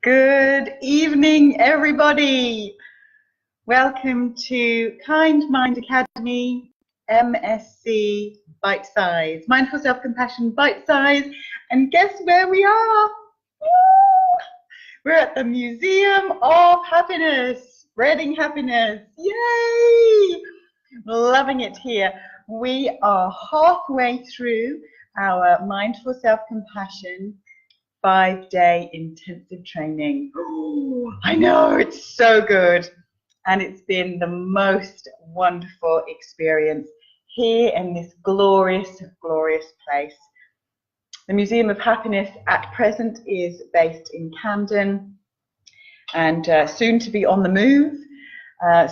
Good evening, everybody. Welcome to Kind Mind Academy, MSc Bite Size, Mindful Self-Compassion Bite Size. And guess where we are? We're at the Museum of Happiness, spreading happiness. Yay! Loving it here. We are halfway through our Mindful Self-Compassion 5-day intensive training. Oh, I know, it's so good. And it's been the most wonderful experience here in this glorious, glorious place. The Museum of Happiness at present is based in Camden and soon to be on the move.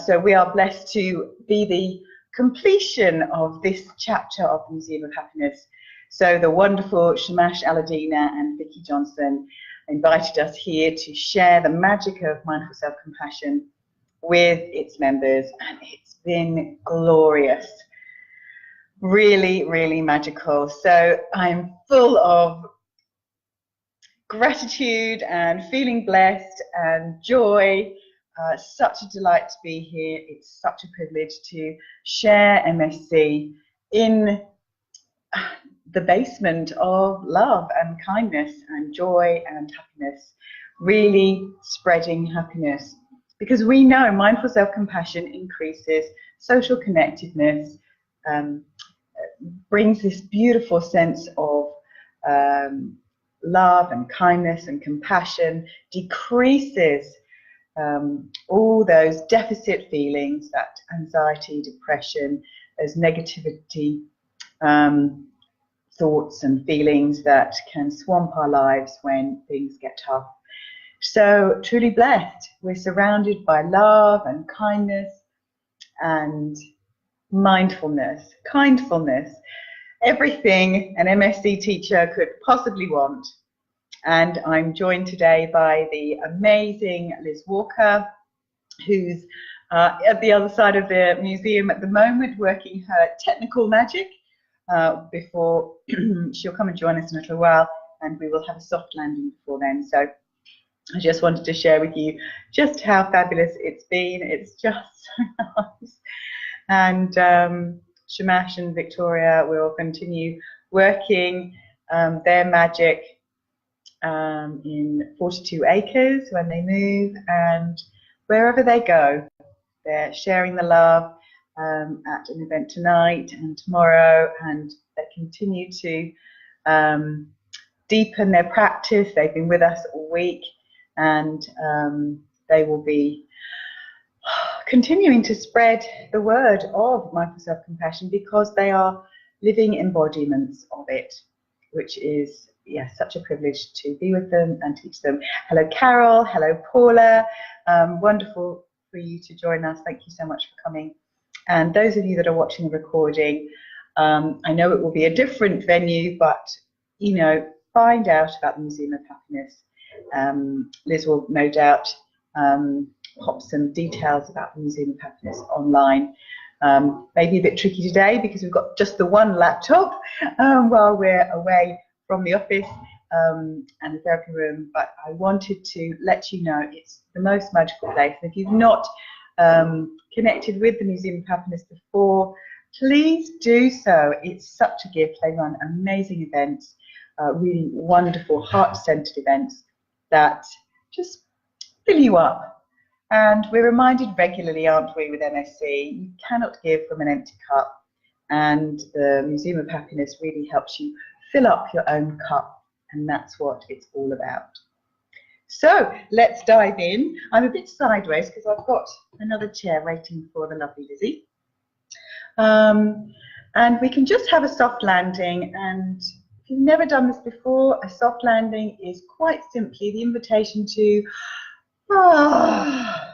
So we are blessed to be the completion of this chapter of the Museum of Happiness. So the wonderful Shamash Aladina and Vicky Johnson invited us here to share the magic of mindful self-compassion with its members, and it's been glorious. Really, really magical. So I'm full of gratitude and feeling blessed and joy. Such a delight to be here. It's such a privilege to share MSc in the basement of love and kindness and joy and happiness, really spreading happiness, because we know mindful self-compassion increases social connectedness, brings this beautiful sense of love and kindness and compassion, decreases all those deficit feelings, that anxiety, depression, as negativity, thoughts and feelings that can swamp our lives when things get tough. So truly blessed. We're surrounded by love and kindness and mindfulness, kindfulness, everything an MSc teacher could possibly want. And I'm joined today by the amazing Liz Walker, who's at the other side of the museum at the moment, working her technical magic. Before she'll come and join us in a little while, and we will have a soft landing before then. So I just wanted to share with you just how fabulous it's been. It's just so nice. And Shamash and Victoria will continue working their magic in 42 acres when they move, and wherever they go, they're sharing the love at an event tonight and tomorrow, and they continue to deepen their practice. They've been with us all week, and they will be continuing to spread the word of mindful self-compassion, because they are living embodiments of it, which is such a privilege to be with them and teach them. Hello Carol, hello Paula, wonderful for you to join us. Thank you so much for coming. And those of you that are watching the recording, I know it will be a different venue, but find out about the Museum of Happiness. Liz will no doubt pop some details about the Museum of Happiness online. Maybe a bit tricky today because we've got just the one laptop while we're away from the office and the therapy room, but I wanted to let you know it's the most magical place. And if you've not connected with the Museum of Happiness before, please do so. It's such a gift. They run amazing events, really wonderful heart-centered events that just fill you up. And we're reminded regularly, aren't we, with MSc, you cannot give from an empty cup, and the Museum of Happiness really helps you fill up your own cup, and that's what it's all about. So let's dive in. I'm a bit sideways because I've got another chair waiting for the lovely Lizzie. And we can just have a soft landing. And if you've never done this before, a soft landing is quite simply the invitation to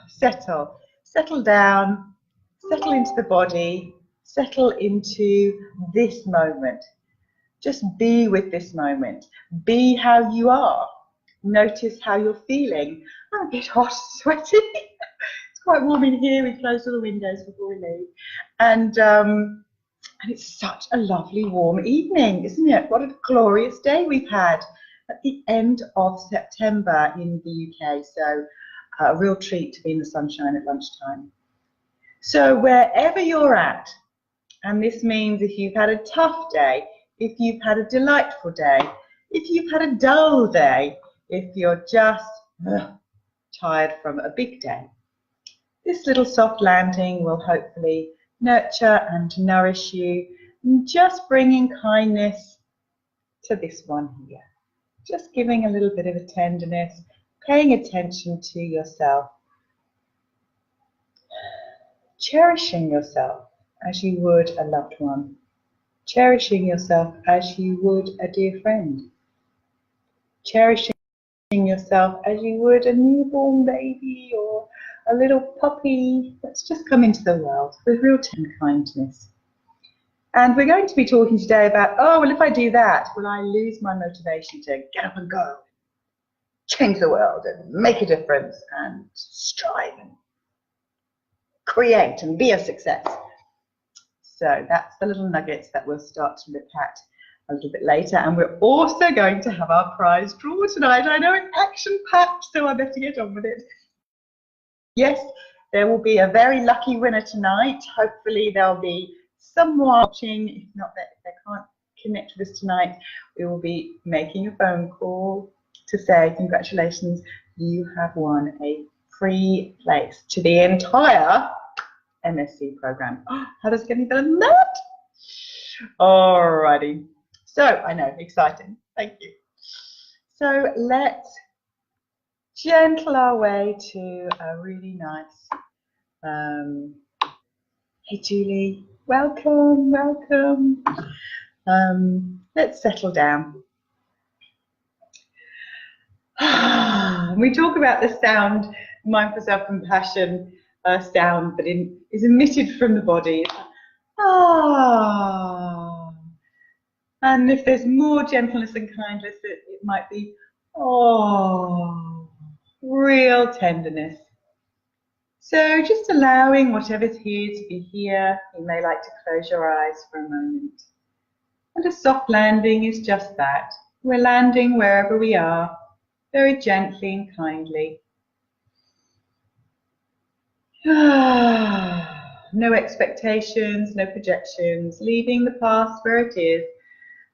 settle down, settle into the body, settle into this moment. Just be with this moment. Be how you are. Notice how you're feeling. I'm a bit hot, sweaty. It's quite warm in here. We closed all the windows before we leave. And it's such a lovely warm evening, isn't it? What a glorious day we've had. at the end of September in the UK, so a real treat to be in the sunshine at lunchtime. So wherever you're at, and this means if you've had a tough day, if you've had a delightful day, if you've had a dull day, if you're just tired from a big day, this little soft landing will hopefully nurture and nourish you, and just bringing kindness to this one here. Just giving a little bit of a tenderness, paying attention to yourself, cherishing yourself as you would a loved one, cherishing yourself as you would a dear friend, cherishing yourself as you would a newborn baby or a little puppy that's just come into the world with real tender kindness. And we're going to be talking today about, oh, well, if I do that, will I lose my motivation to get up and go, change the world and make a difference and strive and create and be a success? So that's the little nuggets that we'll start to look at a little bit later. And we're also going to have our prize draw tonight. I know it's action-packed, so I better get on with it. Yes, there will be a very lucky winner tonight. Hopefully there'll be someone watching. If not, that they can't connect with us tonight, we will be making a phone call to say congratulations, you have won a free place to the entire MSc program. How does it get any better than that? Alrighty. So I know, exciting. Thank you. So let's gentle our way to a really nice. Hey Julie, welcome, welcome. Let's settle down. We talk about the sound, mindful self-compassion sound that is emitted from the body. Ah. And if there's more gentleness and kindness, it might be, oh, real tenderness. So just allowing whatever's here to be here. You may like to close your eyes for a moment. And a soft landing is just that. We're landing wherever we are, very gently and kindly. No expectations, no projections, leaving the past where it is,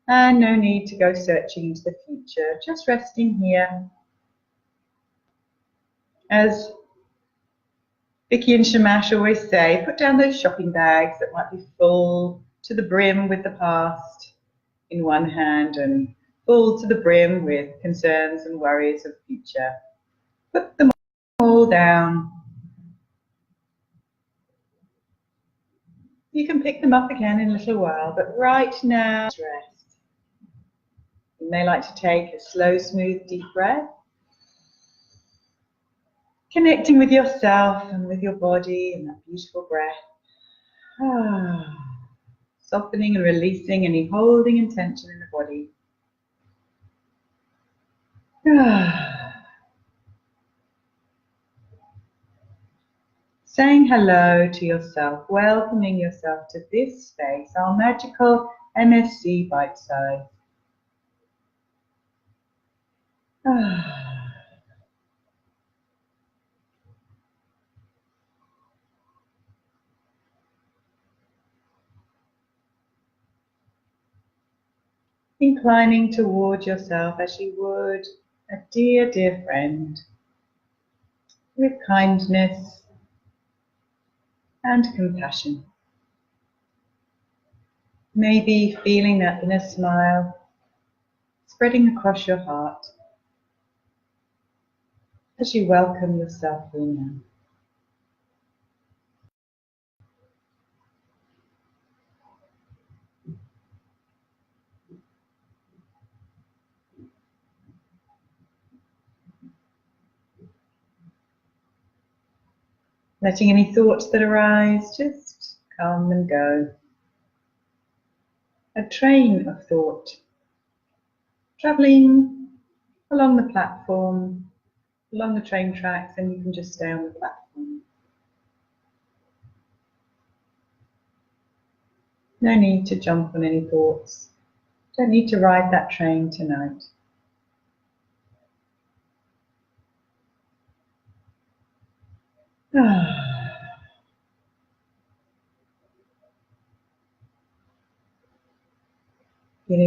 and no need to go searching into the future, just resting here. As Vicky and Shamash always say, put down those shopping bags that might be full to the brim with the past in one hand and full to the brim with concerns and worries of the future. Put them all down. You can pick them up again in a little while, but right now, rest. You may like to take a slow, smooth, deep breath, connecting with yourself and with your body and that beautiful breath. Softening and releasing any holding and tension in the body. Saying hello to yourself, welcoming yourself to this space, our magical MSc Bite Size. Inclining toward yourself as you would a dear, dear friend, with kindness and compassion. Maybe feeling that inner smile spreading across your heart as you welcome yourself in now. Letting any thoughts that arise just come and go. A train of thought travelling along the platform, along the train tracks, and you can just stay on the platform. No need to jump on any thoughts. Don't need to ride that train tonight. Feeling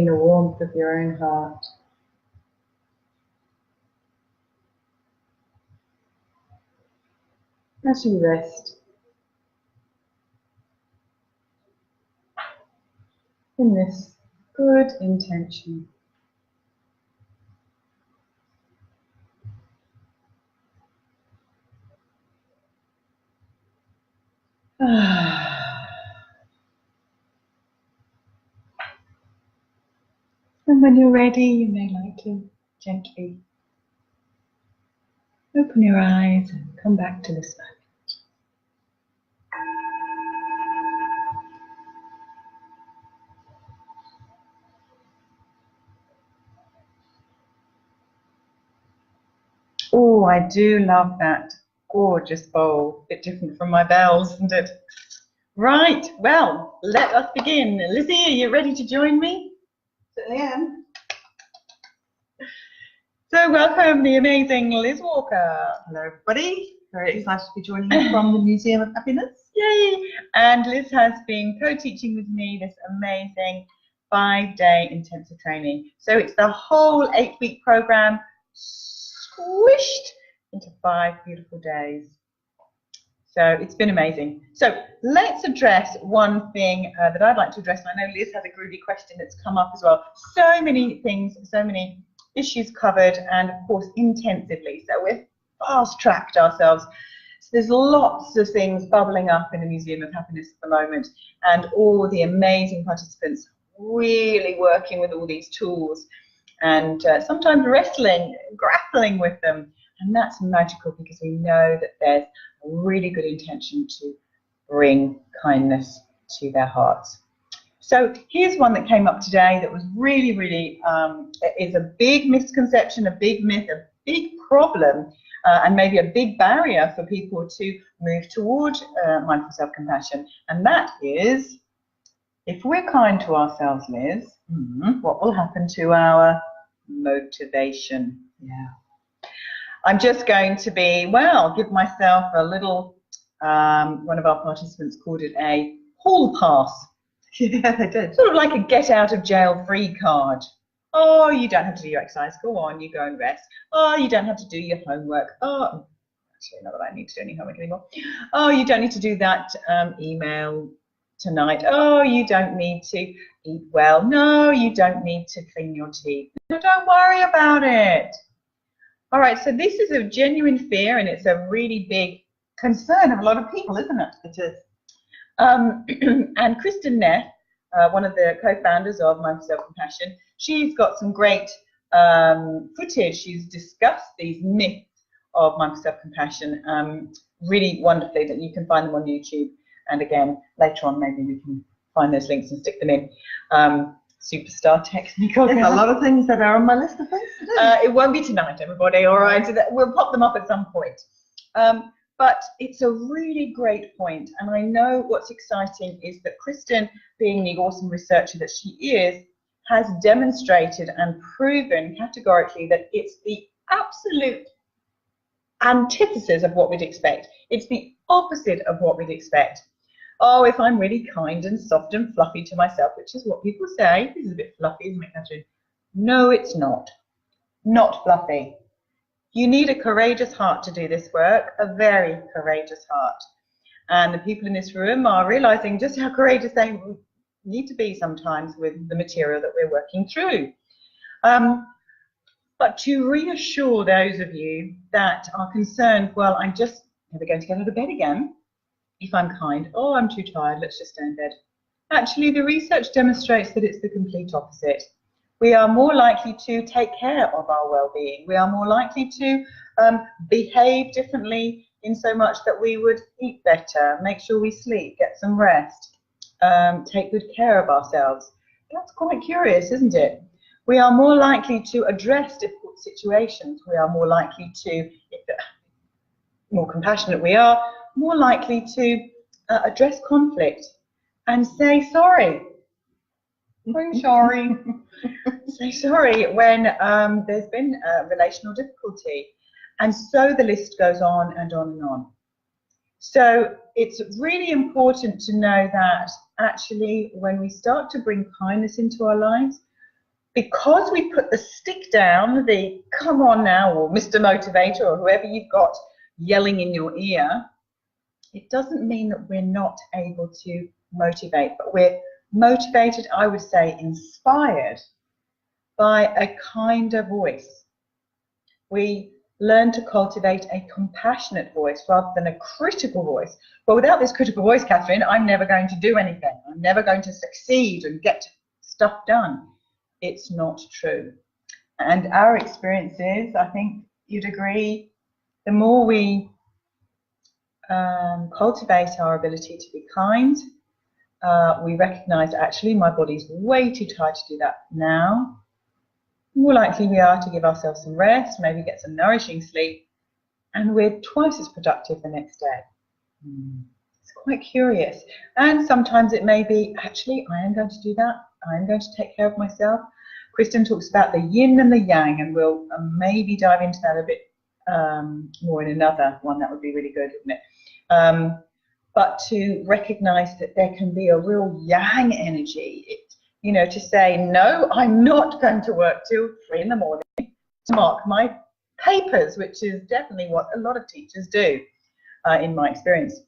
the warmth of your own heart. As you rest in this good intention. And when you're ready, you may like to gently open your eyes and come back to this moment. Oh, I do love that gorgeous bowl. A bit different from my bells, isn't it? Right, well, let us begin. Lizzie, are you ready to join me? Certainly am. So welcome the amazing Liz Walker. Hello everybody. Very excited to be joining you from the Museum of Happiness. Yay! And Liz has been co-teaching with me this amazing 5-day intensive training. So it's the whole 8-week program squished into 5 beautiful days. So it's been amazing. So let's address one thing that I'd like to address. And I know Liz has a groovy question that's come up as well. So many things, so many issues covered, and of course intensively. So we've fast-tracked ourselves. So there's lots of things bubbling up in the Museum of Happiness at the moment, and all the amazing participants really working with all these tools, and sometimes wrestling, grappling with them. And that's magical, because we know that there's a really good intention to bring kindness to their hearts. So here's one that came up today that was really, really, is a big misconception, a big myth, a big problem, and maybe a big barrier for people to move toward mindful self-compassion. And that is, if we're kind to ourselves, Liz, what will happen to our motivation? Yeah. I'm just going to be, well, give myself a little, one of our participants called it a hall pass. Yeah, they did. Sort of like a get out of jail free card. Oh, you don't have to do your exercise. Go on, you go and rest. Oh, you don't have to do your homework. Oh, actually, not that I need to do any homework anymore. Oh, you don't need to do that email tonight. Oh, you don't need to eat well. No, you don't need to clean your teeth. No, don't worry about it. All right, so this is a genuine fear, and it's a really big concern of a lot of people, isn't it? It is. And Kristen Neff, one of the co-founders of Mindful Self-Compassion, she's got some great footage. She's discussed these myths of Mindful Self-Compassion really wonderfully, that you can find them on YouTube. And again, later on, maybe we can find those links and stick them in. Superstar technical. There's a lot of things that are on my list of things to do. It won't be tonight, everybody, all right? We'll pop them up at some point. But it's a really great point, and I know what's exciting is that Kristen, being the awesome researcher that she is, has demonstrated and proven categorically that it's the absolute antithesis of what we'd expect. It's the opposite of what we'd expect. Oh, if I'm really kind and soft and fluffy to myself, which is what people say, this is a bit fluffy, isn't it, Catherine? No, it's not. Not fluffy. You need a courageous heart to do this work, a very courageous heart. And the people in this room are realizing just how courageous they need to be sometimes with the material that we're working through. But to reassure those of you that are concerned, well, I'm just never going to get out of bed again if I'm kind. Oh, I'm too tired, let's just stay in bed. Actually, the research demonstrates that it's the complete opposite. We are more likely to take care of our well-being. We are more likely to behave differently, in so much that we would eat better, make sure we sleep, get some rest, take good care of ourselves. That's quite curious, isn't it? We are more likely to address difficult situations. We are more likely to, if the more compassionate we are, more likely to address conflict and say sorry. I'm sorry. Say sorry when there's been relational difficulty. And so the list goes on and on and on. So it's really important to know that actually when we start to bring kindness into our lives, because we put the stick down, the come on now, or Mr. Motivator, or whoever you've got yelling in your ear, it doesn't mean that we're not able to motivate, but we're motivated, I would say, inspired by a kinder voice. We learn to cultivate a compassionate voice rather than a critical voice. Well, without this critical voice, Catherine, I'm never going to do anything. I'm never going to succeed and get stuff done. It's not true. And our experiences, I think you'd agree, the more we cultivate our ability to be kind, we recognize actually my body's way too tired to do that now. More likely we are to give ourselves some rest, maybe get some nourishing sleep, and we're twice as productive the next day. It's quite curious. And sometimes it may be, actually, I am going to do that. I am going to take care of myself. Kristen talks about the yin and the yang, and we'll maybe dive into that a bit more in another one. That would be really good, wouldn't it? But to recognize that there can be a real yang energy. You know, to say, no, I'm not going to work till 3 in the morning to mark my papers, which is definitely what a lot of teachers do, in my experience.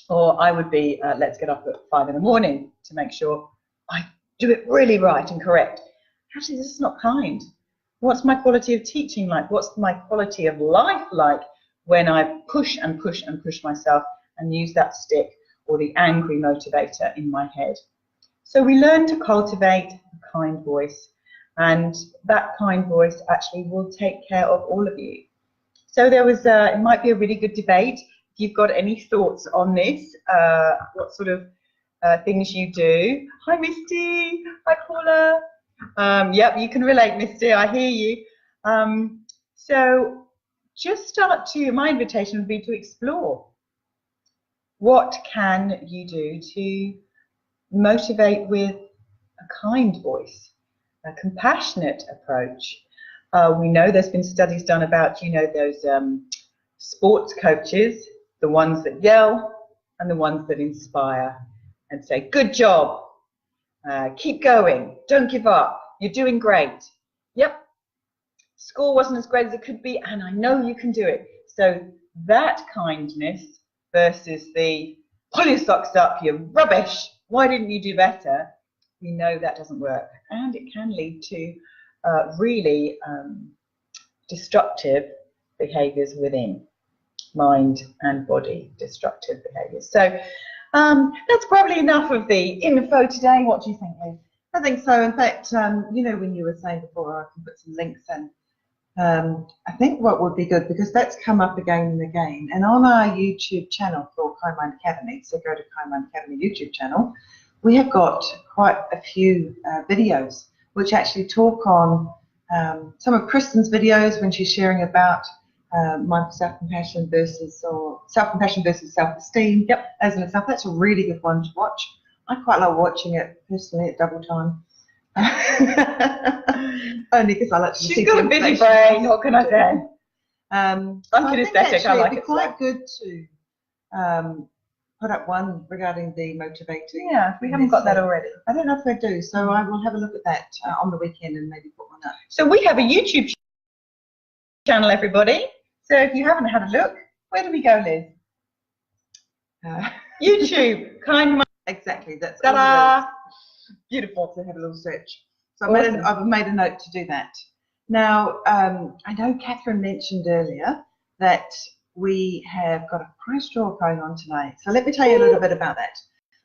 Or I would be, let's get up at 5 in the morning to make sure I do it really right and correct. Actually, this is not kind. What's my quality of teaching like? What's my quality of life like when I push and push and push myself and use that stick or the angry motivator in my head? So we learn to cultivate a kind voice, and that kind voice actually will take care of all of you. So there was, it might be a really good debate. If you've got any thoughts on this, what sort of things you do. Hi, Misty. Hi, Paula. Yep, you can relate, Misty. I hear you. So just start to, my invitation would be to explore. What can you do to motivate with a kind voice, a compassionate approach? We know there's been studies done about, you know, those sports coaches, the ones that yell and the ones that inspire and say, good job, keep going, don't give up, you're doing great. Yep, school wasn't as great as it could be, and I know you can do it. So that kindness versus the pull your socks up, you're rubbish, why didn't you do better? We know that doesn't work, and it can lead to really destructive behaviours within mind and body, destructive behaviours. So that's probably enough of the info today. What do you think, Liz? I think so. In fact, you know, when you were saying before, I can put some links in. I think what would be good, because that's come up again and again, and on our YouTube channel for Kind Mind Academy, so go to Kind Mind Academy YouTube channel, we have got quite a few videos which actually talk on some of Kristen's videos when she's sharing about mindful self-compassion versus self-esteem. Yep. As an example, that's a really good one to watch. I quite like watching it personally at double time. Only because I like to see. She's got a busy brain, what can I say? I'm kinesthetic, I like it. It'd be quite good to put up one regarding the motivating. Yeah, we haven't got that already. I don't know if I do, so I will have a look at that on the weekend and maybe put one up. So we have a YouTube channel, everybody. So if you haven't had a look, where do we go, Liz? YouTube, Kind Mind. Exactly, that's Ta-da! Beautiful. to have a little search. So Awesome. I've made a note to do that. Now, I know Catherine mentioned earlier that we have got a prize draw going on tonight. So let me tell you a little bit about that.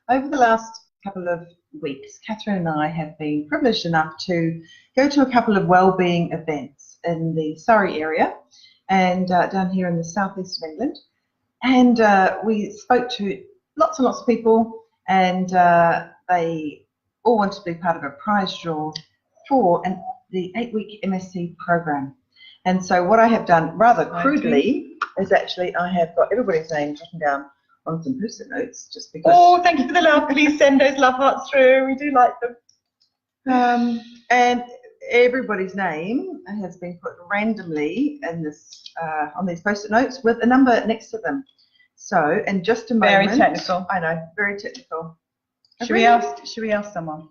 Over the last couple of weeks, Catherine and I have been privileged enough to go to a couple of wellbeing events in the Surrey area and down here in the southeast of England. And we spoke to lots and lots of people, and they all wanted to be part of a prize draw for the 8-week MSc program. And so what I have done rather crudely is actually I have got everybody's names written down on some post-it notes, just because. Oh, thank you for the love. Please send those love hearts through. We do like them. And everybody's name has been put randomly in this on these post-it notes with a number next to them. So, in just a Very moment. technical. I know, very technical. Should we ask someone?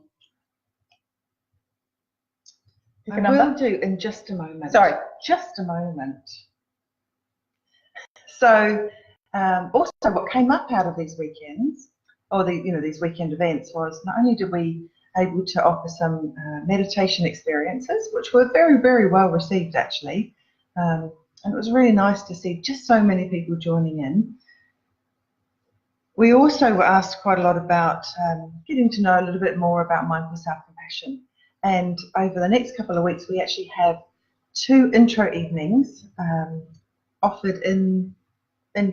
Pick a I number? will do in just a moment. Sorry. Just a moment. So, also what came up out of these weekends, or these weekend events, was not only did we able to offer some meditation experiences, which were very, very well received actually, and it was really nice to see just so many people joining in. We also were asked quite a lot about getting to know a little bit more about mindful self-compassion, and over the next couple of weeks we actually have 2 intro evenings offered in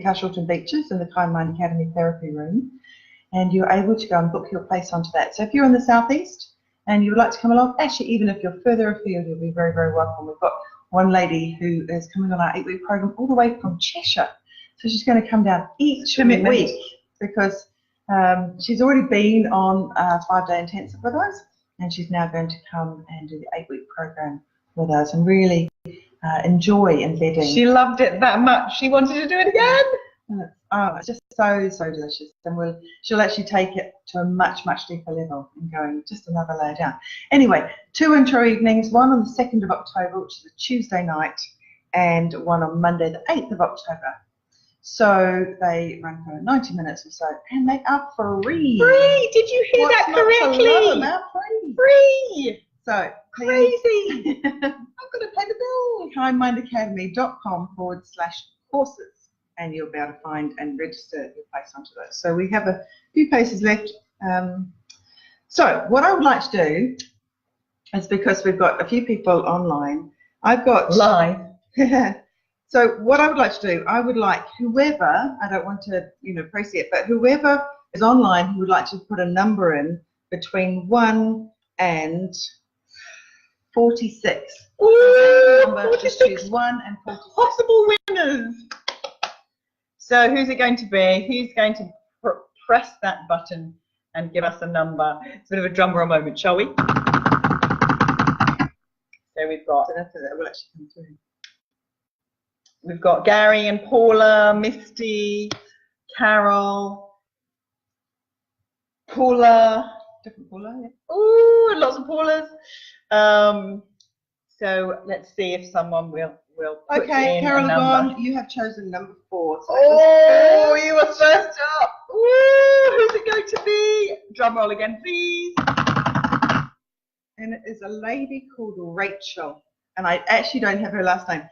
Castleton Beaches in the Kind Mind Academy therapy room, and you're able to go and book your place onto that. So if you're in the southeast and you would like to come along, actually even if you're further afield, you'll be very, very welcome. We've got one lady who is coming on our 8-week program all the way from Cheshire, so she's going to come down each week because she's already been on a 5-day intensive with us, and she's now going to come and do the 8-week program with us and really enjoy embedding. She loved it that much. She wanted to do it again. It's just so, so delicious. And she'll actually take it to a much, much deeper level and going just another layer down. Anyway, 2 intro evenings, one on the 2nd of October, which is a Tuesday night, and one on Monday, the 8th of October. So they run for 90 minutes or so, and they are free. Free! Did you hear that correctly? Free! So, crazy! I'm going to pay the bill. kindmindacademy.com/courses, and you'll be able to find and register your place onto those. So we have a few places left. So what I would like to do is, because we've got a few people online, I've got live. So what I would like to do, I would like whoever, I don't want to, press it, but whoever is online who would like to put a number in between 1 and 46. Ooh, number, 46. just choose 1 and 46. Possible winners. So who's it going to be? Who's going to press that button and give us a number? It's a bit of a drum roll moment, shall we? So we've got. That will actually come through. We've got Gary and Paula, Misty, Carol, Paula, Different Paula, yeah. ooh, lots of Paulas. So let's see if someone will put Okay, in Carol a number. Yvonne, you have chosen number 4. So Oh, you were first up. Woo, who's it going to be? Drum roll again, please. And it is a lady called Rachel, and I actually don't have her last name.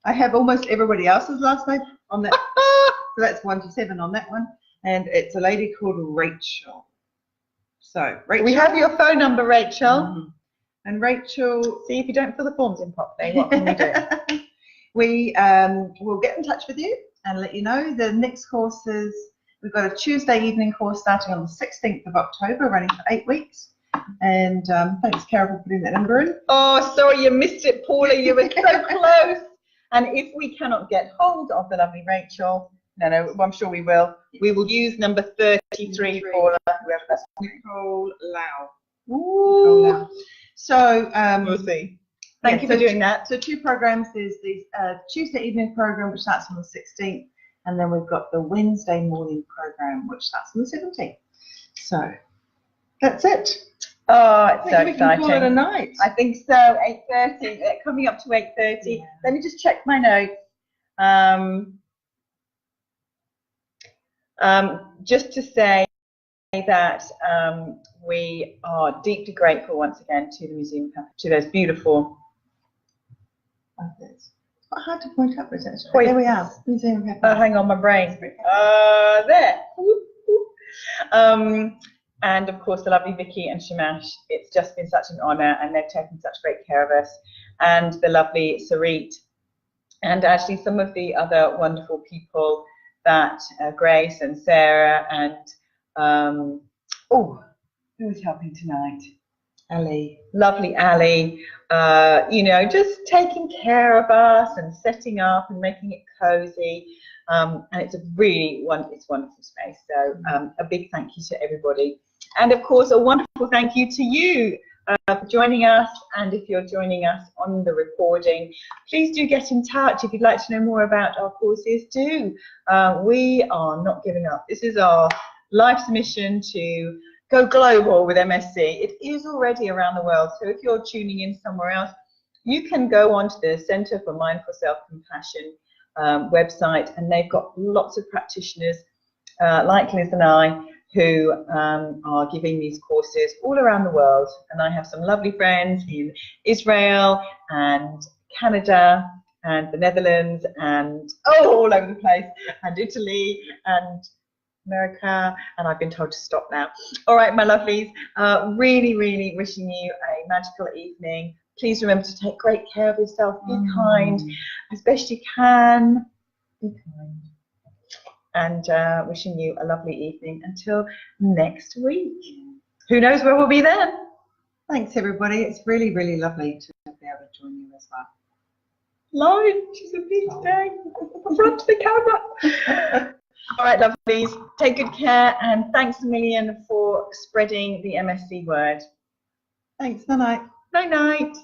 I have almost everybody else's last name on that. So that's 1 to 7 on that one, and it's a lady called Rachel. So Rachel, We have your phone number, Rachel. Mhm. And Rachel, See if you don't fill the forms in properly. What can we do? we will get in touch with you and let you know. The next courses, we've got a Tuesday evening course starting on the 16th of October, running for 8 weeks. And thanks, Carol, for putting that number in. Oh, sorry, you missed it, Paula. You were so close. And if we cannot get hold of the lovely Rachel, no, I'm sure we will. We will use number 33, Paula. Whoever that's. Nicole Lau. Ooh. Nicole Lau. So We'll see. Thank you for so doing that. So 2 programs. There's the Tuesday evening program, which starts on the 16th, and then we've got the Wednesday morning program, which starts on the 17th. So that's it. Oh, it's so we can call it a exciting. night. I think so. 8:30. Coming up to 8:30. Yeah. Let me just check my notes. Just to say that we are deeply grateful once again to the museum, to those beautiful. It's quite hard to point up, isn't it? Point. There we are. Museum of Happiness. Hang on, my brain. There. And of course, the lovely Vicky and Shamash. It's just been such an honour, and they've taken such great care of us. And the lovely Sarit, and actually some of the other wonderful people that Grace and Sarah and who's helping tonight? Ali. Lovely Ali, just taking care of us and setting up and making it cozy, and it's a really wonderful space. So a big thank you to everybody, and of course a wonderful thank you to you, for joining us, and if you're joining us on the recording, please do get in touch if you'd like to know more about our courses. We are not giving up. This is our life's mission to go global with MSc. It is already around the world, so if you're tuning in somewhere else, you can go onto the Centre for Mindful Self-Compassion website, and they've got lots of practitioners like Liz and I who are giving these courses all around the world. And I have some lovely friends in Israel and Canada and the Netherlands and all over the place, and Italy and America, and I've been told to stop now. All right, my lovelies, really wishing you a magical evening. Please remember to take great care of yourself. Be kind as best you can. Be kind. And wishing you a lovely evening until next week. Who knows where we'll be then? Thanks, everybody. It's really lovely to be able to join you as well. Lauren, she's a big today. Front to the camera. All right, lovelies. Take good care, and thanks a million for spreading the MSc word. Thanks. Night-night. Night-night.